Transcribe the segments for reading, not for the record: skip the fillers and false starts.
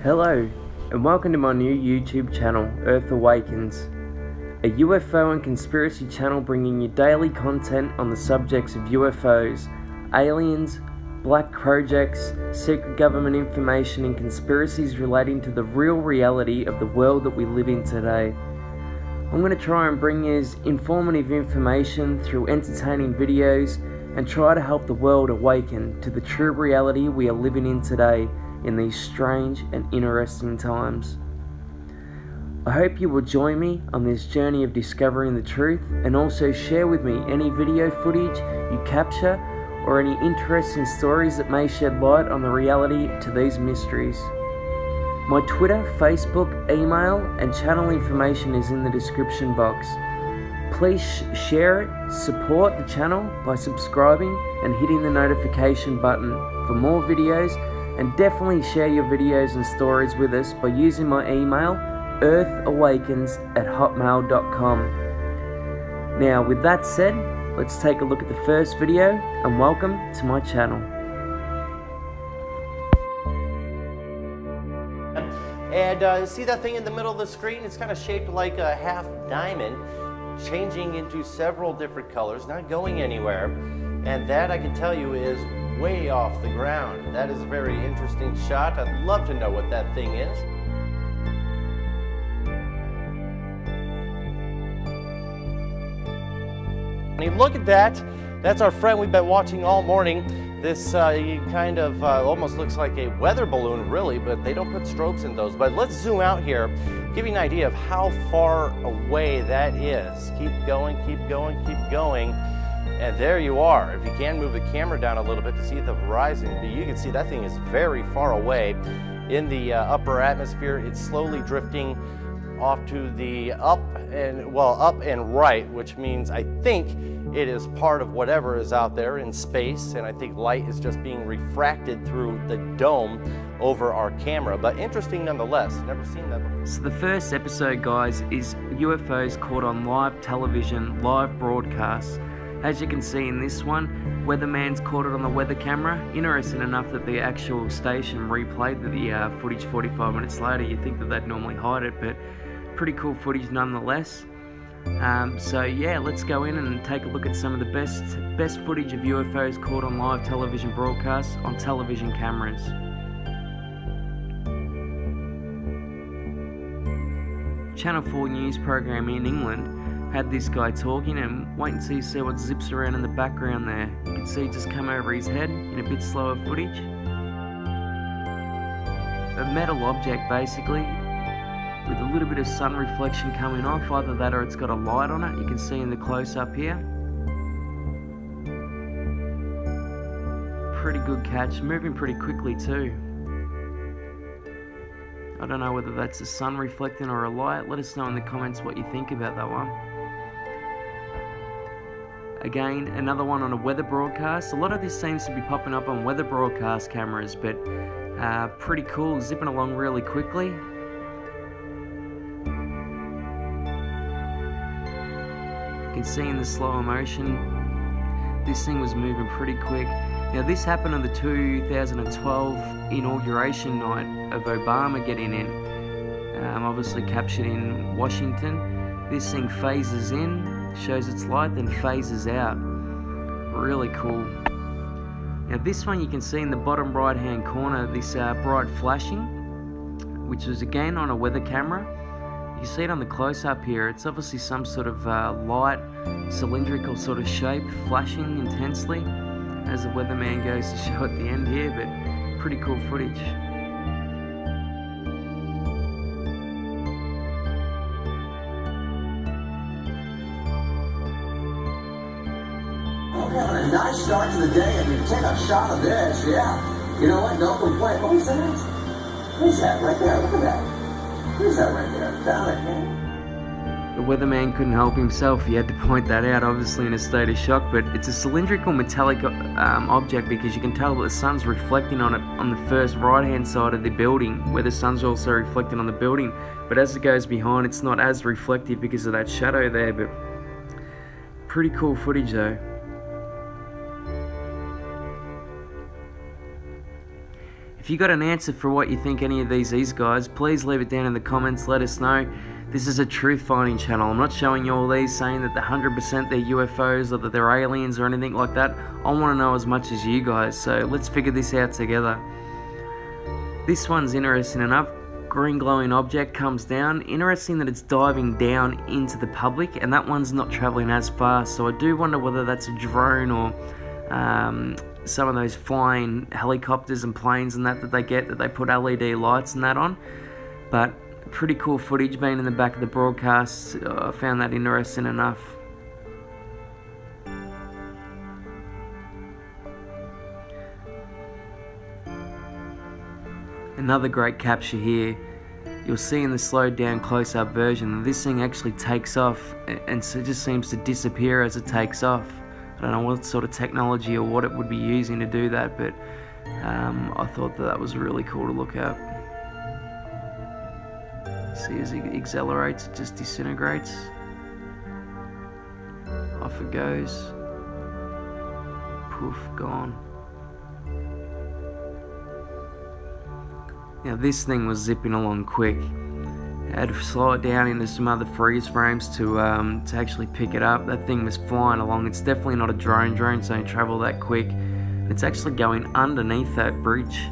Hello, and welcome to my new YouTube channel, Earth Awakens, a UFO and conspiracy channel bringing you daily content on the subjects of UFOs, aliens, black projects, secret government information, and conspiracies relating to the real reality of the world that we live in today. I'm going to try and bring you informative information through entertaining videos and try to help the world awaken to the true reality we are living in today in these strange and interesting times. I hope you will join me on this journey of discovering the truth, and also share with me any video footage you capture or any interesting stories that may shed light on the reality to these mysteries. My Twitter, Facebook, email and channel information is in the description box. Please share it, support the channel by subscribing and hitting the notification button for more videos, and definitely share your videos and stories with us by using my email earthawakens@hotmail.com. Now with that said, let's take a look at the first video, and welcome to my channel. And see that thing in the middle of the screen? It's kind of shaped like a half diamond, changing into several different colors, not going anywhere. And that, I can tell you, is way off the ground. That is a very interesting shot. I'd love to know what that thing is. When you look at that, that's our friend we've been watching all morning. This kind of almost looks like a weather balloon, really, but they don't put strobes in those. But let's zoom out here, give you an idea of how far away that is. Keep going, keep going, keep going. And there you are. If you can move the camera down a little bit to see the horizon, you can see that thing is very far away in the upper atmosphere. It's slowly drifting off to the up and right, which means I think it is part of whatever is out there in space, and I think light is just being refracted through the dome over our camera. But interesting nonetheless. Never seen that before. So the first episode, guys, is UFOs caught on live television, live broadcasts. As you can see in this one, weatherman's caught it on the weather camera. Interesting enough that the actual station replayed the footage 45 minutes later. You'd think that they'd normally hide it, but pretty cool footage nonetheless. So yeah, let's go in and take a look at some of the best footage of UFOs caught on live television broadcasts on television cameras. Channel 4 news program in England had this guy talking, and wait until you see what zips around in the background there. You can see just come over his head in a bit slower footage. A metal object basically, with a little bit of sun reflection coming off, either that or it's got a light on it. You can see in the close-up here. Pretty good catch, moving pretty quickly too. I don't know whether that's the sun reflecting or a light. Let us know in the comments what you think about that one. Again, another one on a weather broadcast. A lot of this seems to be popping up on weather broadcast cameras, but pretty cool, zipping along really quickly. You can see in the slower motion, this thing was moving pretty quick. Now this happened on the 2012 inauguration night of Obama getting in. Obviously captured in Washington. This thing phases in, shows its light, then phases out. Really cool. Now this one you can see in the bottom right hand corner, this bright flashing, which was again on a weather camera. You see it on the close-up here. It's obviously some sort of light, cylindrical sort of shape, flashing intensely, as the weatherman goes to show at the end here, but pretty cool footage. nice start to the day. If you take a shot of this, yeah. You know what? No complaint. What was that? Who's that right there? Look at that. Who's that right there? Found it, man. The weatherman couldn't help himself. He had to point that out, obviously in a state of shock, but it's a cylindrical metallic object because you can tell that the sun's reflecting on it on the first right-hand side of the building, where the sun's also reflecting on the building, but as it goes behind, it's not as reflective because of that shadow there, but pretty cool footage though. If you got an answer for what you think any of these guys, please leave it down in the comments, let us know. This is a truth finding channel. I'm not showing you all these saying that 100% they're UFOs or that they're aliens or anything like that. I want to know as much as you guys, so let's figure this out together. This one's interesting enough. Green glowing object comes down. Interesting that it's diving down into the public, and that one's not traveling as fast, so I do wonder whether that's a drone or some of those flying helicopters and planes and that they get, that they put LED lights and that on. But pretty cool footage being in the back of the broadcast. I found that interesting enough. Another great capture here. You'll see in the slowed down close-up version that this thing actually takes off and so just seems to disappear as it takes off. I don't know what sort of technology or what it would be using to do that, but I thought that was really cool to look at. See, as it accelerates, it just disintegrates. Off it goes. Poof, gone. Now this thing was zipping along quick. I had to slow it down into some other freeze frames to actually pick it up. That thing was flying along. It's definitely not a drone. Drones don't travel that quick. It's actually going underneath that bridge,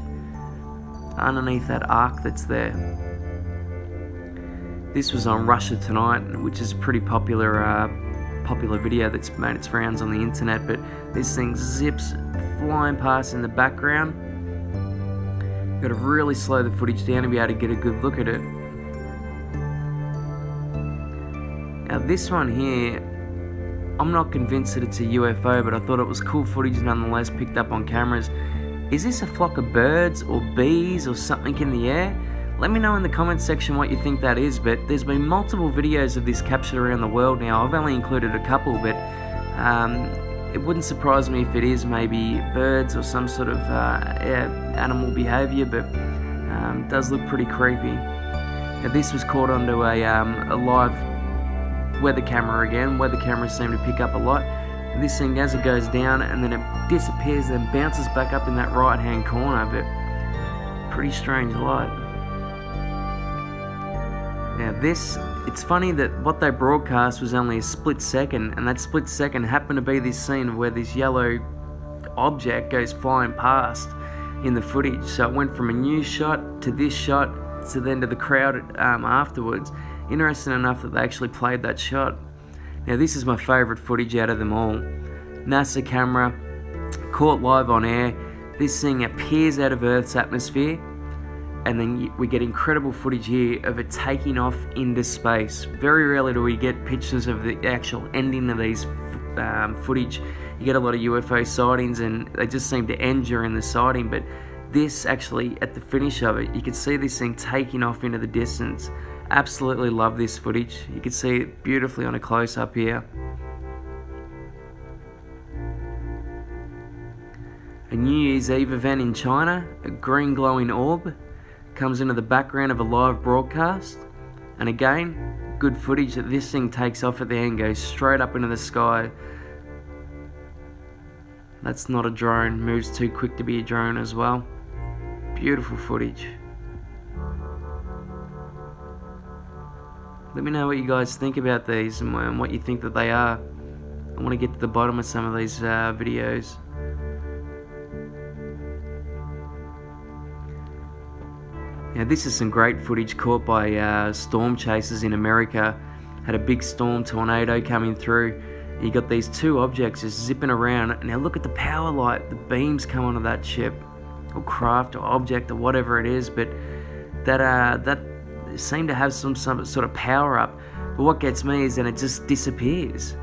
underneath that arc that's there. This was on Russia Tonight, which is a pretty popular video that's made its rounds on the internet, but this thing zips flying past in the background. You've got to really slow the footage down to be able to get a good look at it. Now this one here, I'm not convinced that it's a UFO, but I thought it was cool footage nonetheless, picked up on cameras. Is this a flock of birds or bees or something in the air? Let me know in the comments section what you think that is, but there's been multiple videos of this captured around the world now. I've only included a couple, but it wouldn't surprise me if it is maybe birds or some sort of animal behaviour, but it does look pretty creepy. Now this was caught onto a live weather camera again. Weather cameras seem to pick up a lot. This thing, as it goes down and then it disappears, then bounces back up in that right hand corner, but pretty strange light. Now this, it's funny that what they broadcast was only a split second, and that split second happened to be this scene where this yellow object goes flying past in the footage. So it went from a news shot to this shot to then to the crowd afterwards. Interesting enough that they actually played that shot. Now this is my favourite footage out of them all. NASA camera, caught live on air. This thing appears out of Earth's atmosphere, and then we get incredible footage here of it taking off into space. Very rarely do we get pictures of the actual ending of these footage. You get a lot of UFO sightings and they just seem to end during the sighting, but this actually, at the finish of it, you can see this thing taking off into the distance. Absolutely love this footage. You can see it beautifully on a close-up here. A New Year's Eve event in China, a green glowing orb comes into the background of a live broadcast, and again, good footage that this thing takes off at the end, goes straight up into the sky. That's not a drone, moves too quick to be a drone as well. Beautiful footage. Let me know what you guys think about these and what you think that they are. I want to get to the bottom of some of these videos. Now this is some great footage caught by storm chasers in America. Had a big storm tornado coming through. You got these two objects just zipping around. Now look at the power light, the beams come onto that ship or craft or object or whatever it is, but that seemed to have some sort of power up. But what gets me is that it just disappears.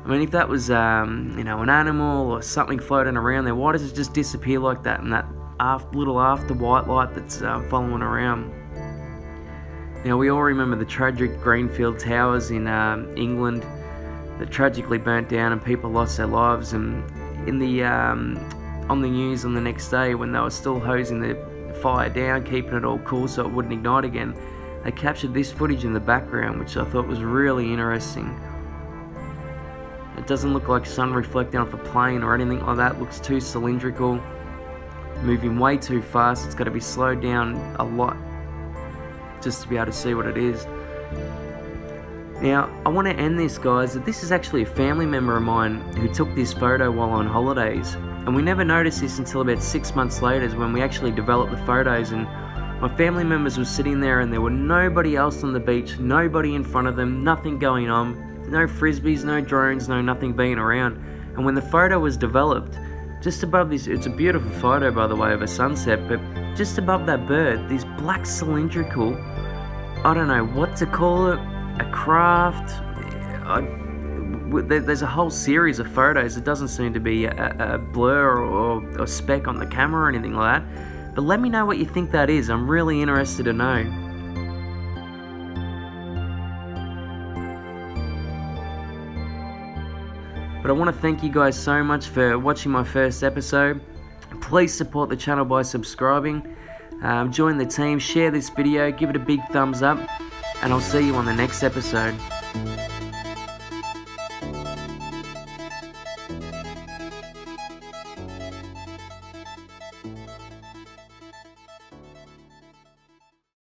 I mean, if that was, an animal or something floating around there, why does it just disappear like that, and that little after white light that's following around? Now, we all remember the tragic Greenfield Towers in England that tragically burnt down and people lost their lives. And in the on the news on the next day, when they were still hosing the fire down, keeping it all cool so it wouldn't ignite again, they captured this footage in the background, which I thought was really interesting. It doesn't look like sun reflecting off a plane or anything like that. It looks too cylindrical, moving way too fast. It's got to be slowed down a lot just to be able to see what it is. Now, I want to end this, guys, that this is actually a family member of mine who took this photo while on holidays. And we never noticed this until about 6 months later, when we actually developed the photos. And my family members were sitting there and there were nobody else on the beach, nobody in front of them, nothing going on, no frisbees, no drones, no nothing being around. And when the photo was developed, just above this, it's a beautiful photo by the way of a sunset, but just above that bird, these black cylindrical, I don't know what to call it, a craft. There's a whole series of photos. It doesn't seem to be a blur or a speck on the camera or anything like that. But let me know what you think that is. I'm really interested to know. But I want to thank you guys so much for watching my first episode. Please support the channel by subscribing. Join the team, share this video, give it a big thumbs up, and I'll see you on the next episode.